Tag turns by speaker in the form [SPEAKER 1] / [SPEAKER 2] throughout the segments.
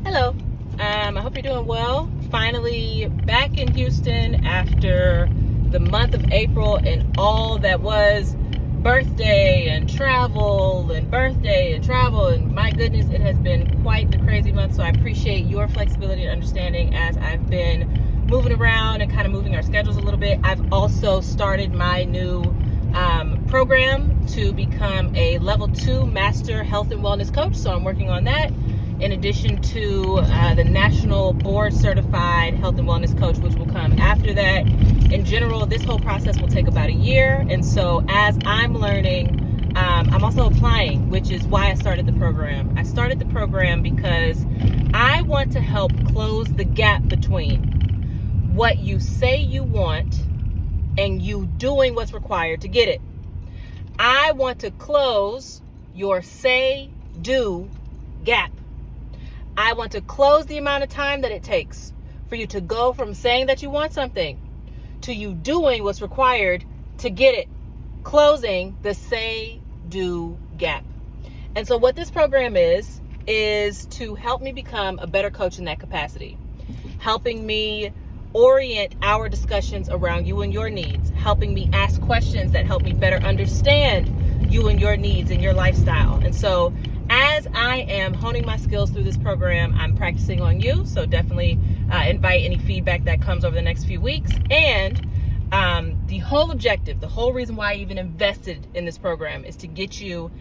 [SPEAKER 1] Hello. I hope you're doing well. Finally back in Houston after the month of April and all that was birthday and travel and birthday and travel. And my goodness, it has been quite the crazy month. So I appreciate your flexibility and understanding as I've been moving around and kind of moving our schedules a little bit. I've also started my new program to become a level 2 master health and wellness coach. So I'm working on that, in addition to the national board certified health and wellness coach, which will come after that. In general, this whole process will take about a year. And so as I'm learning, I'm also applying, which is why I started the program. I started the program because I want to help close the gap between what you say you want and you doing what's required to get it. I want to close your say-do gap. I want to close the amount of time that it takes for you to go from saying that you want something to you doing what's required to get it. Closing the say-do gap. And so what this program is to help me become a better coach in that capacity, helping me orient our discussions around you and your needs, helping me ask questions that help me better understand you and your needs and your lifestyle. And so as I am honing my skills through this program, I'm practicing on you. So definitely invite any feedback that comes over the next few weeks. And the whole objective, the whole reason why I even invested in this program is to get you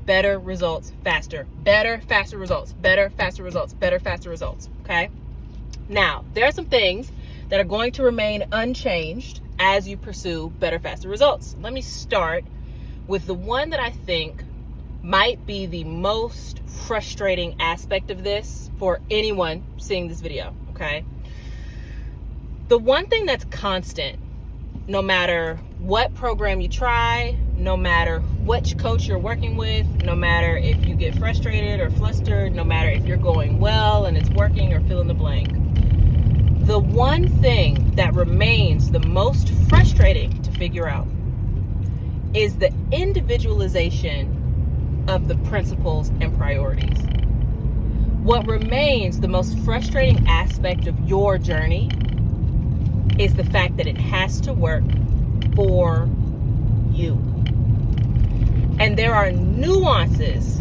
[SPEAKER 1] better results faster, better, faster results, better, faster results, better, faster results. Okay. Now, there are some things that are going to remain unchanged as you pursue better, faster results. Let me start with the one that I think might be the most frustrating aspect of this for anyone seeing this video, okay? The one thing that's constant, no matter what program you try, no matter which coach you're working with, no matter if you get frustrated or flustered, no matter if you're going well and it's working or fill in the blank, the one thing that remains the most frustrating to figure out is the individualization of the principles and priorities. What remains the most frustrating aspect of your journey is the fact that it has to work for you. And there are nuances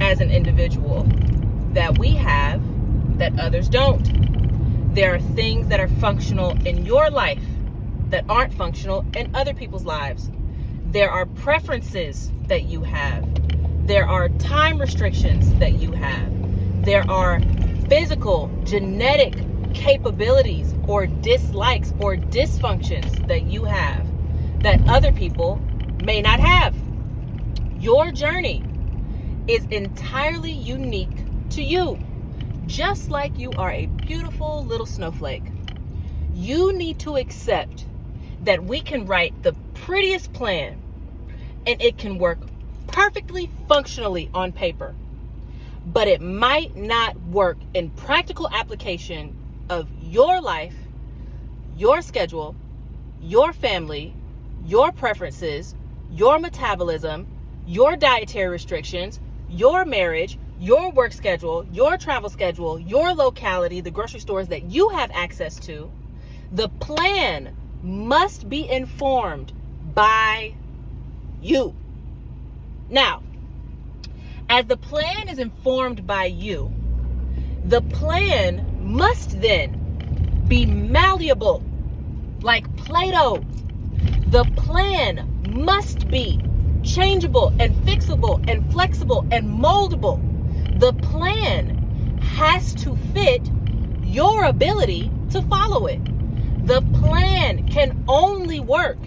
[SPEAKER 1] as an individual that we have that others don't. There are things that are functional in your life that aren't functional in other people's lives. There are preferences that you have. There are time restrictions that you have. There are physical, genetic capabilities or dislikes or dysfunctions that you have that other people may not have. Your journey is entirely unique to you. Just like you are a beautiful little snowflake, you need to accept that we can write the prettiest plan and it can work perfectly functionally on paper, but it might not work in practical application of your life, your schedule, your family, your preferences, your metabolism, your dietary restrictions, your marriage, your work schedule, your travel schedule, your locality, the grocery stores that you have access to. The plan must be informed by you. Now, as the plan is informed by you, the plan must then be malleable, like Play-Doh. The plan must be changeable and fixable and flexible and moldable. The plan has to fit your ability to follow it. The plan can only work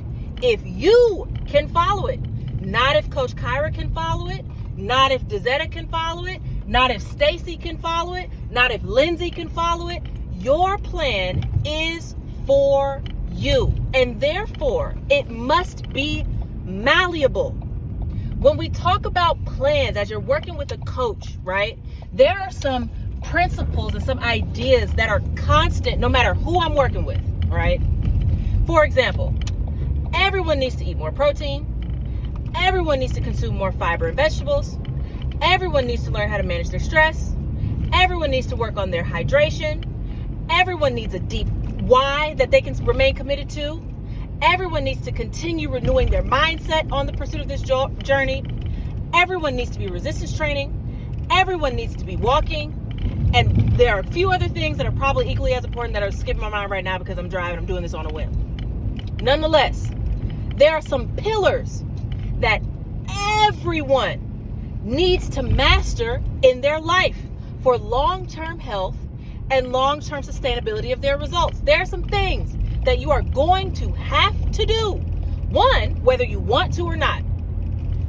[SPEAKER 1] if you can follow it. Not if Coach Kyra can follow it, not if Dezetta can follow it, not if Stacy can follow it, not if Lindsay can follow it. Your plan is for you, and therefore it must be malleable. When we talk about plans, as you're working with a coach, right, there are some principles and some ideas that are constant no matter who I'm working with, right? For example, everyone needs to eat more protein. Everyone needs to consume more fiber and vegetables. Everyone needs to learn how to manage their stress. Everyone needs to work on their hydration. Everyone needs a deep why that they can remain committed to. Everyone needs to continue renewing their mindset on the pursuit of this journey. Everyone needs to be resistance training. Everyone needs to be walking. And there are a few other things that are probably equally as important that are skipping my mind right now because I'm driving. I'm doing this on a whim. Nonetheless, there are some pillars that everyone needs to master in their life for long-term health and long-term sustainability of their results. There are some things that you are going to have to do. One, whether you want to or not.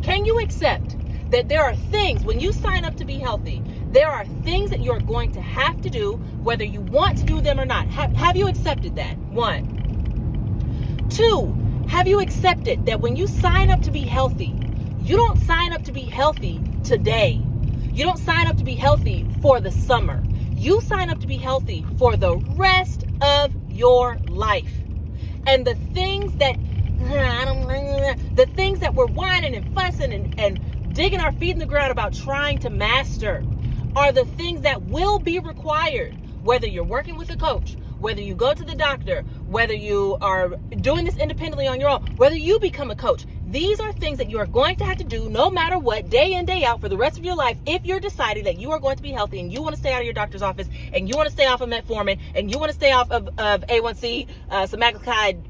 [SPEAKER 1] Can you accept that there are things, when you sign up to be healthy, there are things that you're going to have to do, whether you want to do them or not? Have you accepted that? One. Two, have you accepted that when you sign up to be healthy, you don't sign up to be healthy today. You don't sign up to be healthy for the summer. You sign up to be healthy for the rest of your life. And the things that we're whining and fussing and digging our feet in the ground about trying to master are the things that will be required, whether you're working with a coach, whether you go to the doctor, whether you are doing this independently on your own, whether you become a coach. These are things that you are going to have to do no matter what, day in, day out for the rest of your life if you're deciding that you are going to be healthy and you want to stay out of your doctor's office and you want to stay off of metformin and you want to stay off of A1C, semaglutide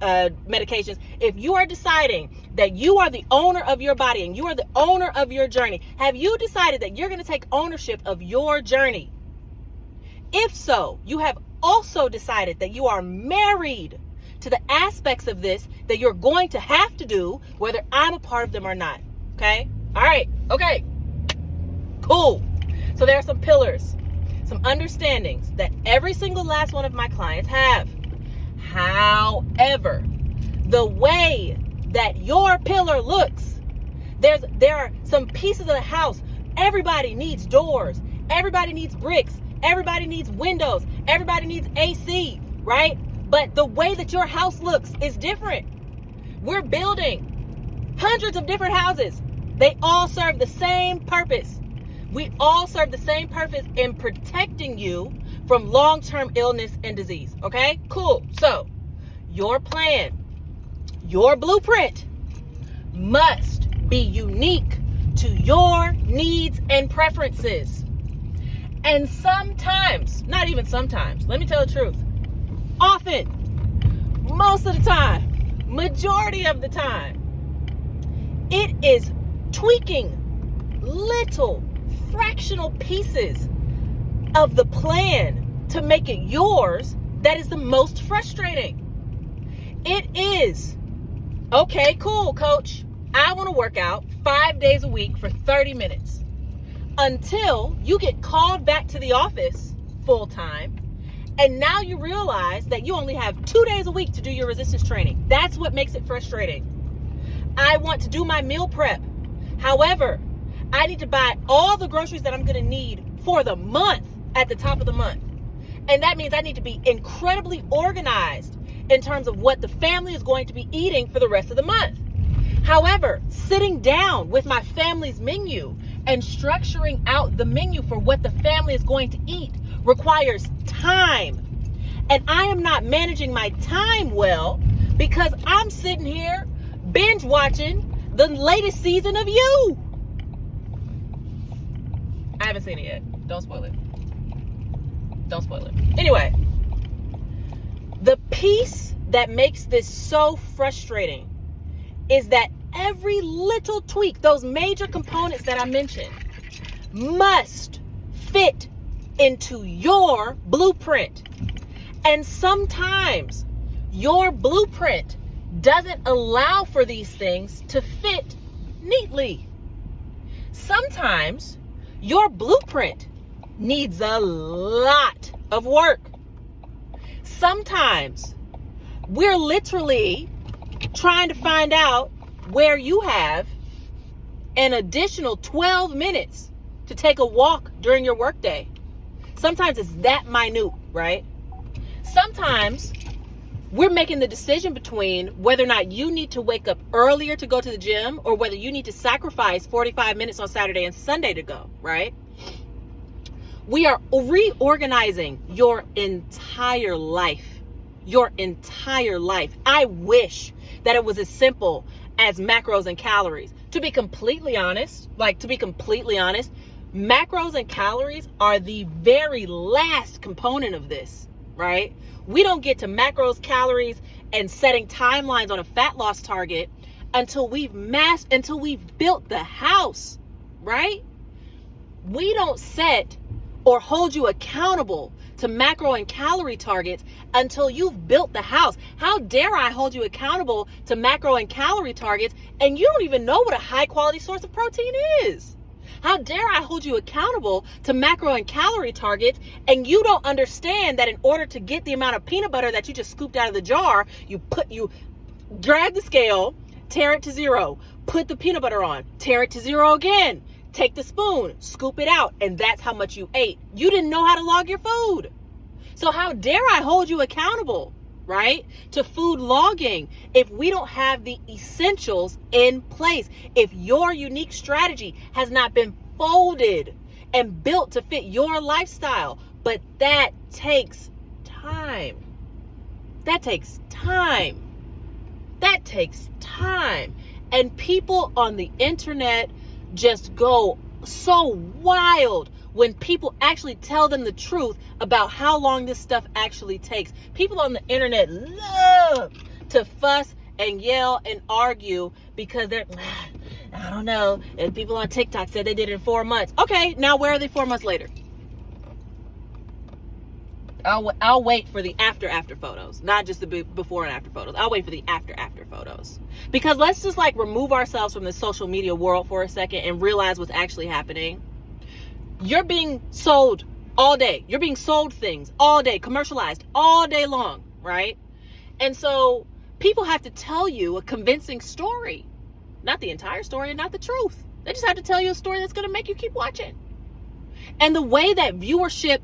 [SPEAKER 1] medications. If you are deciding that you are the owner of your body and you are the owner of your journey, have you decided that you're going to take ownership of your journey? If so, you have also decided that you are married to the aspects of this that you're going to have to do, whether I'm a part of them or not. Okay? All right. Okay. Cool. So there are some pillars, some understandings that every single last one of my clients have. However, the way that your pillar looks, there are some pieces of the house. Everybody needs doors. Everybody needs bricks. Everybody needs windows. Everybody needs AC, right? But the way that your house looks is different. We're building hundreds of different houses. They all serve the same purpose. We all serve the same purpose in protecting you from long-term illness and disease. Okay? Cool. So, your plan, your blueprint must be unique to your needs and preferences. And sometimes, not even sometimes, let me tell the truth, often, most of the time, majority of the time, it is tweaking little fractional pieces of the plan to make it yours that is the most frustrating. It is, okay, cool, coach. I want to work out 5 days a week for 30 minutes until you get called back to the office full time. And now you realize that you only have 2 days a week to do your resistance training. That's what makes it frustrating. I want to do my meal prep. However, I need to buy all the groceries that I'm going to need for the month at the top of the month. And that means I need to be incredibly organized in terms of what the family is going to be eating for the rest of the month. However, sitting down with my family's menu and structuring out the menu for what the family is going to eat requires time. And I am not managing my time well because I'm sitting here binge watching the latest season of You. I haven't seen it yet. Don't spoil it. Don't spoil it. Anyway, the piece that makes this so frustrating is that every little tweak, those major components that I mentioned, must fit into your blueprint. And sometimes your blueprint doesn't allow for these things to fit neatly. Sometimes your blueprint needs a lot of work. Sometimes we're literally trying to find out where you have an additional 12 minutes to take a walk during your workday. Sometimes it's that minute, right? Sometimes we're making the decision between whether or not you need to wake up earlier to go to the gym or whether you need to sacrifice 45 minutes on Saturday and Sunday to go, right? We are reorganizing your entire life. Your entire life. I wish that it was as simple as macros and calories. To be completely honest, macros and calories are the very last component of this, right? We don't get to macros, calories, and setting timelines on a fat loss target until we've built the house, right? We don't set or hold you accountable to macro and calorie targets until you've built the house. How dare I hold you accountable to macro and calorie targets and you don't even know what a high quality source of protein is? How dare I hold you accountable to macro and calorie targets and you don't understand that in order to get the amount of peanut butter that you just scooped out of the jar, you drag the scale, tear it to 0, put the peanut butter on, tear it to 0 again, take the spoon, scoop it out, and that's how much you ate. You didn't know how to log your food. So how dare I hold you accountable, right, to food logging if we don't have the essentials in place, if your unique strategy has not been folded and built to fit your lifestyle. But that takes time. That takes time. That takes time. And people on the internet just go so wild when people actually tell them the truth about how long this stuff actually takes. People on the internet love to fuss and yell and argue because they're, I don't know, and people on TikTok said they did it in 4 months. Okay, now where are they 4 months later? I'll wait for the after photos, not just the before and after photos. I'll wait for the after photos. Because let's just remove ourselves from the social media world for a second and realize what's actually happening. You're being sold all day. You're being sold things all day, commercialized all day long, right? And so people have to tell you a convincing story, not the entire story and not the truth. They just have to tell you a story that's going to make you keep watching. And the way that viewership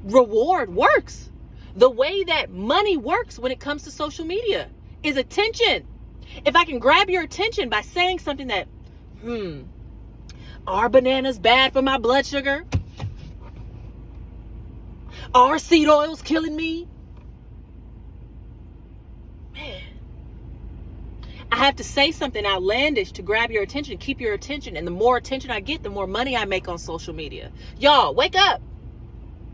[SPEAKER 1] reward works, the way that money works when it comes to social media is attention. If I can grab your attention by saying something that, are bananas bad for my blood sugar? Are seed oils killing me? Man, I have to say something outlandish to grab your attention, keep your attention. And the more attention I get, the more money I make on social media. Y'all, wake up.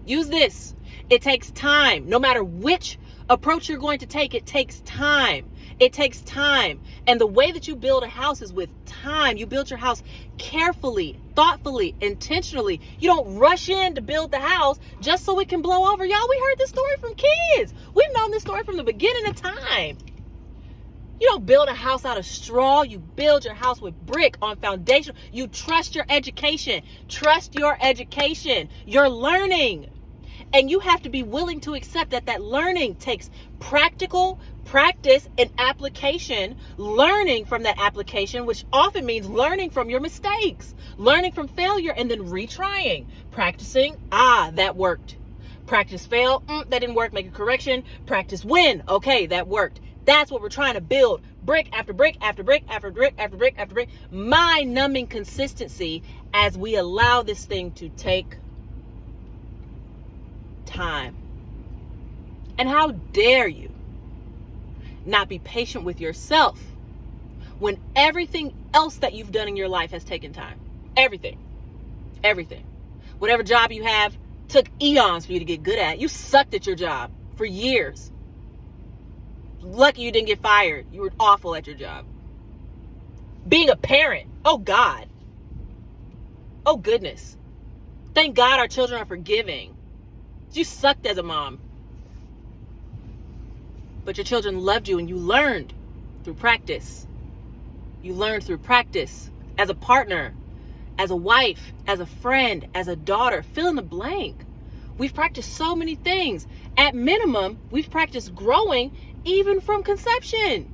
[SPEAKER 1] Use this. It takes time. No matter which approach you're going to take, it takes time. It takes time. And the way that you build a house is with time. You build your house carefully, thoughtfully, intentionally. You don't rush in to build the house just so it can blow over. Y'all, we heard this story from kids. We've known this story from the beginning of time. You don't build a house out of straw. You build your house with brick on foundation. You trust your education. Trust your education. You're learning. And you have to be willing to accept that learning takes practical practice and application, learning from that application, which often means learning from your mistakes, learning from failure, and then retrying, practicing. That worked. Practice fail. That didn't work. Make a correction. Practice win. Okay, that worked. That's what we're trying to build. Brick after brick after brick after brick after brick after brick. Mind-numbing consistency as we allow this thing to take time. And how dare you not be patient with yourself when everything else that you've done in your life has taken time? Everything. Whatever job you have took eons for you to get good at. You sucked at your job for years. Lucky you didn't get fired. You were awful at your job. Being a parent. Oh God. Oh goodness. Thank God our children are forgiving. You sucked as a mom. But your children loved you and you learned through practice. You learned through practice as a partner, as a wife, as a friend, as a daughter. Fill in the blank. We've practiced so many things. At minimum, we've practiced growing even from conception.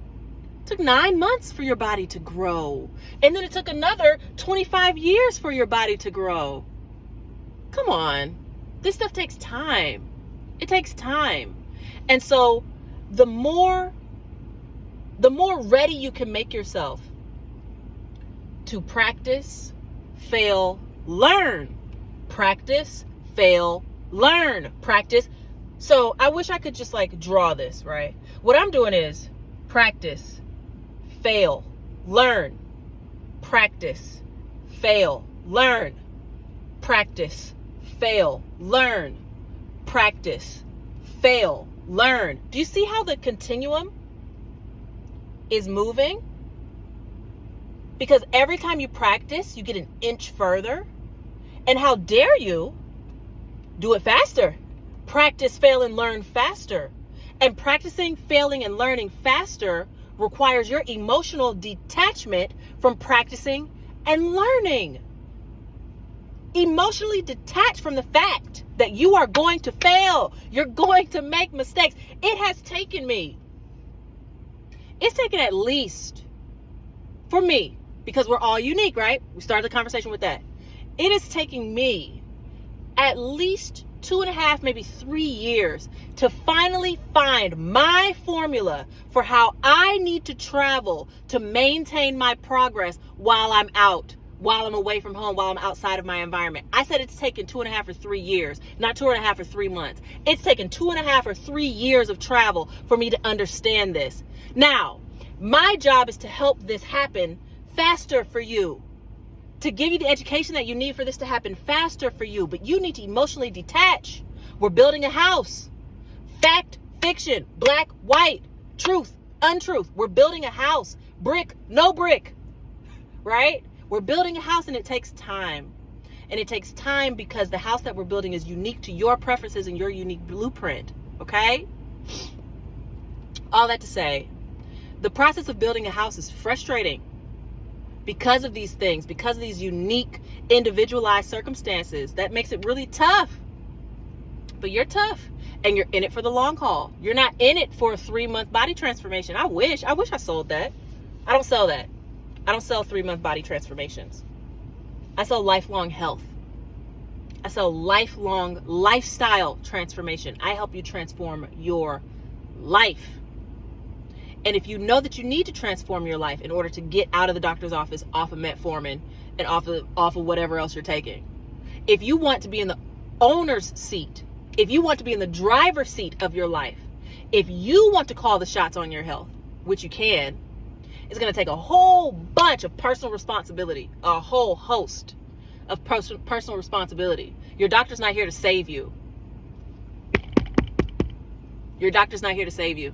[SPEAKER 1] It took 9 months for your body to grow. And then it took another 25 years for your body to grow. Come on. This stuff takes time. It takes time. And so the more ready you can make yourself to practice, fail, learn. Practice, fail, learn, practice. So I wish I could just like draw this, right? What I'm doing is practice, fail, learn, practice, fail, learn, practice, fail, learn, practice, fail, learn. Do you see how the continuum is moving? Because every time you practice, you get an inch further. And how dare you do it faster? Practice, fail, and learn faster. And practicing, failing, and learning faster requires your emotional detachment from practicing and learning. Emotionally detached from the fact that you are going to fail. You're going to make mistakes. It has taken me. It's taken at least, for me, because we're all unique, right? We started the conversation with that. It is taking me at least 2.5, maybe 3 years to finally find my formula for how I need to travel to maintain my progress while I'm out, while I'm away from home, while I'm outside of my environment. I said it's taken 2.5 or 3 years, not 2.5 or 3 months. It's taken 2.5 or 3 years of travel for me to understand this. Now, my job is to help this happen faster for you, to give you the education that you need for this to happen faster for you. But you need to emotionally detach. We're building a house. Fact, fiction, black, white, truth, untruth. We're building a house. Brick, no brick, right? We're building a house, and it takes time. And it takes time because the house that we're building is unique to your preferences and your unique blueprint, okay? All that to say, the process of building a house is frustrating because of these things, because of these unique, individualized circumstances. That makes it really tough. But you're tough, and you're in it for the long haul. You're not in it for a 3-month body transformation. I wish I sold that. I don't sell that. I don't sell 3-month body transformations. I sell lifelong health. I sell lifelong lifestyle transformation. I help you transform your life. And if you know that you need to transform your life in order to get out of the doctor's office, off of metformin, and off of whatever else you're taking, if you want to be in the owner's seat, if you want to be in the driver's seat of your life, if you want to call the shots on your health, which you can, it's going to take a whole bunch of personal responsibility, a whole host of personal responsibility. Your doctor's not here to save you. Your doctor's not here to save you.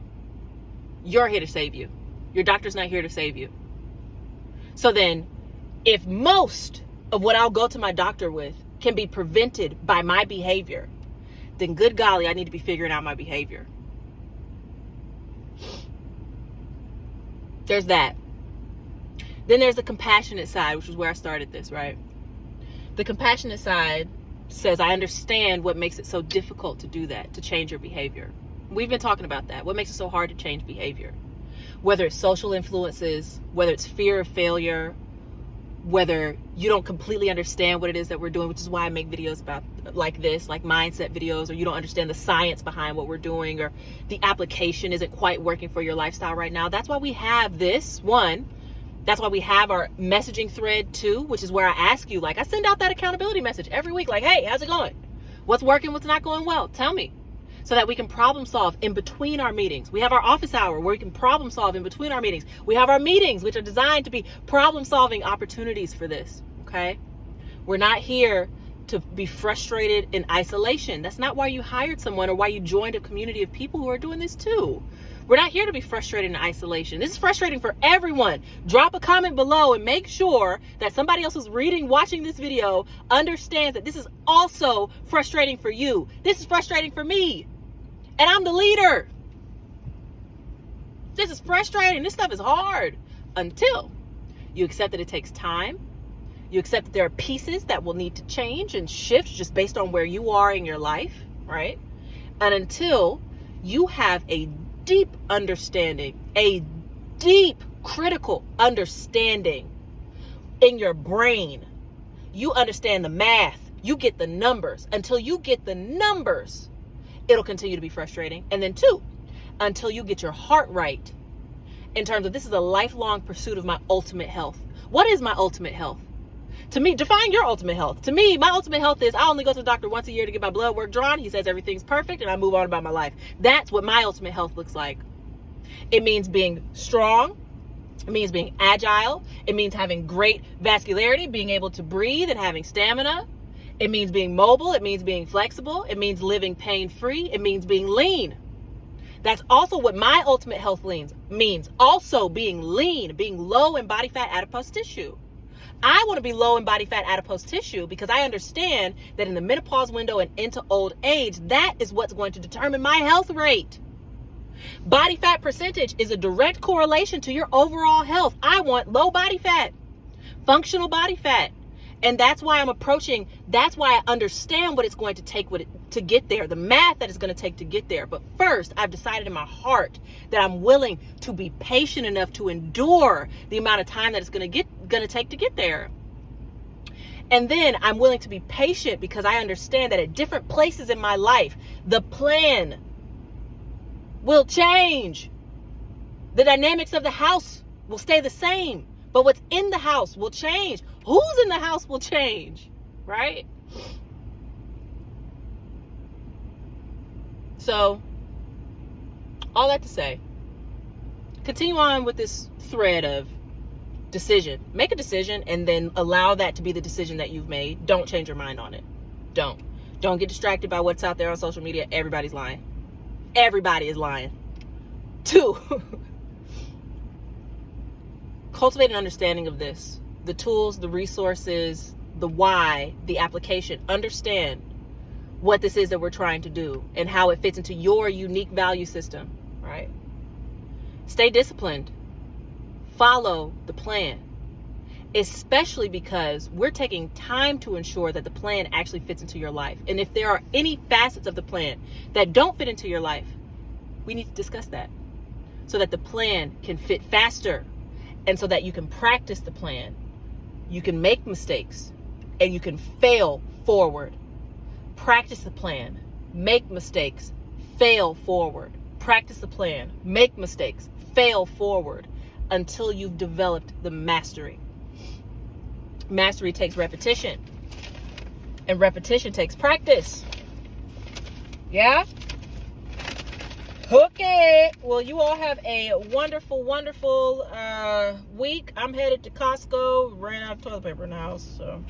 [SPEAKER 1] You're here to save you. Your doctor's not here to save you. So then, if most of what I'll go to my doctor with can be prevented by my behavior, then good golly, I need to be figuring out my behavior. There's that. Then there's the compassionate side, which is where I started this, right? The compassionate side says, I understand what makes it so difficult to do that, to change your behavior. We've been talking about that. What makes it so hard to change behavior? Whether it's social influences, whether it's fear of failure, whether you don't completely understand what it is that we're doing, which is why I make videos about like this, like mindset videos, or you don't understand the science behind what we're doing, or the application isn't quite working for your lifestyle right now. That's why we have this one. That's why we have our messaging thread too, which is where I ask you, like, I send out that accountability message every week, like, hey, how's it going? What's working? What's not going well? Tell me. So that we can problem solve in between our meetings. We have our office hour where we can problem solve in between our meetings. We have our meetings, which are designed to be problem solving opportunities for this, okay? We're not here to be frustrated in isolation. That's not why you hired someone or why you joined a community of people who are doing this too. We're not here to be frustrated in isolation. This is frustrating for everyone. Drop a comment below and make sure that somebody else who's watching this video understands that this is also frustrating for you. This is frustrating for me. And I'm the leader. This is frustrating. This stuff is hard until you accept that it takes time. You accept that there are pieces that will need to change and shift just based on where you are in your life, right? And until you have a deep understanding, a deep critical understanding in your brain, you understand the math, you get the numbers. Until you get the numbers, it'll continue to be frustrating. And then 2, until you get your heart right in terms of this is a lifelong pursuit of my ultimate health. What is my ultimate health? To me, define your ultimate health. To me, my ultimate health is I only go to the doctor once a year to get my blood work drawn. He says everything's perfect and I move on about my life. That's what my ultimate health looks like. It means being strong. It means being agile. It means having great vascularity, being able to breathe and having stamina. It means being mobile. It means being flexible. It means living pain-free. It means being lean. That's also what my ultimate health means. Also being lean, being low in body fat adipose tissue. I want to be low in body fat adipose tissue because I understand that in the menopause window and into old age, that is what's going to determine my health rate. Body fat percentage is a direct correlation to your overall health. I want low body fat, functional body fat. And that's why that's why I understand what it's going to take to get there, the math that it's going to take to get there. But first, I've decided in my heart that I'm willing to be patient enough to endure the amount of time that it's going to take to get there. And then I'm willing to be patient because I understand that at different places in my life, the plan will change. The dynamics of the house will stay the same, but what's in the house will change. Who's in the house will change, right? So, all that to say, continue on with this thread of decision. Make a decision and then allow that to be the decision that you've made. Don't change your mind on it. Don't get distracted by what's out there on social media. Everybody's lying. Everybody is lying. 2, cultivate an understanding of this. The tools, the resources, the why, the application. Understand what this is that we're trying to do and how it fits into your unique value system, right? Stay disciplined. Follow the plan, especially because we're taking time to ensure that the plan actually fits into your life. And if there are any facets of the plan that don't fit into your life, we need to discuss that so that the plan can fit faster and so that you can practice the plan. You can make mistakes and you can fail forward. Practice the plan, make mistakes, fail forward. Practice the plan, make mistakes, fail forward until you've developed the mastery. Mastery takes repetition, and repetition takes practice. Yeah? Okay. Well, you all have a wonderful, wonderful week. I'm headed to Costco. Ran out of toilet paper in the house, so.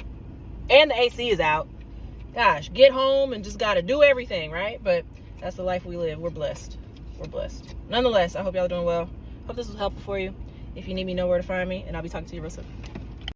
[SPEAKER 1] And the AC is out. Gosh, get home and just got to do everything, right? But that's the life we live. We're blessed. We're blessed. Nonetheless, I hope y'all are doing well. Hope this was helpful for you. If you need me, know where to find me, and I'll be talking to you real soon.